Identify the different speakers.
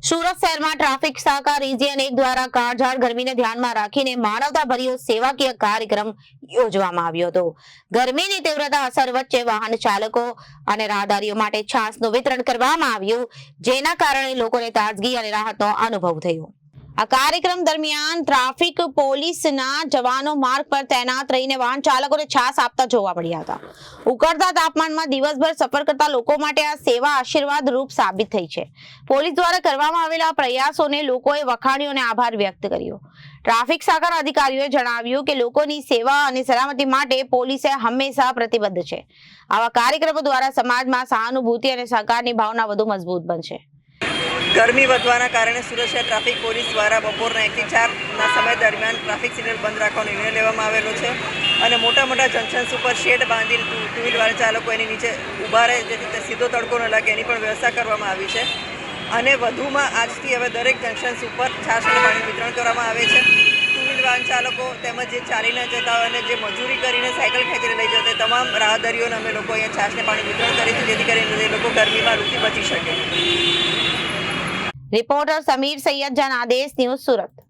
Speaker 1: સુરત શહેરમાં ટ્રાફિક શાખા રિજિયન 1 દ્વારા કાળઝાળ ગરમીને ધ્યાનમાં રાખીને માનવતાભર્યો સેવાકીય કાર્યક્રમ યોજવામાં આવ્યો હતો। ગરમીની તીવ્રતા અસર વચ્ચે વાહન ચાલકો અને રાહદારીઓ માટે છાસનું વિતરણ કરવામાં આવ્યું, જેના કારણે લોકોને તાજગી અને રાહતનો અનુભવ થયો। આ કાર્યક્રમ દરમિયાન ટ્રાફિક પોલીસના જવાનો માર્ગ પર તૈનાત રહીને વાહન ચાલકોને છાસ આપતા જોવા મળ્યા હતા। ઉકળતા તાપમાનમાં દિવસભર સફર કરતા લોકો માટે આ સેવા આશીર્વાદ રૂપ સાબિત થઈ છે। પોલીસ દ્વારા કરવામાં આવેલા પ્રયાસોને લોકોએ વખાણ્યો અને આભાર વ્યક્ત કર્યો। ટ્રાફિક શાખાના અધિકારીઓએ જણાવ્યું કે લોકોની સેવા અને સલામતી માટે પોલીસે હંમેશા પ્રતિબદ્ધ છે। આવા કાર્યક્રમો દ્વારા સમાજમાં સહાનુભૂતિ અને સહકારની ભાવના વધુ મજબૂત બનશે।
Speaker 2: ગરમી વધવાના કારણે સુરત શહેર ટ્રાફિક પોલીસ દ્વારા બપોરના 1 થી 4ના સમય દરમિયાન ટ્રાફિક સિગ્નલ બંધ રાખવાનો નિર્ણય લેવામાં આવેલો છે અને મોટા જંકશન્સ ઉપર શેડ બાંધી ટુ વ્હીલર ચાલકો એની નીચે ઊભા રહે, જેથી સીધો તડકો ન લાગે એની પણ વ્યવસ્થા કરવામાં આવી છે। અને વધુમાં આજથી હવે દરેક જંકશન્સ ઉપર છાશ અને પાણીનું વિતરણ કરવામાં આવે છે। ટુ વ્હીલર વાહન ચાલકો તેમજ જે ચાલીને જતા હોય અને જે મજૂરી કરીને સાયકલ ખેંચીને લઈ જતા હોય તમામ રાહદારીઓને અમે લોકો અહીંયા છાશ અને પાણી વિતરણ કરીશું, જેથી કરીને એ લોકો ગરમીમાં રૂપથી બચી શકે।
Speaker 1: Reporter Samir Saiyed, Janadesh news, Surat.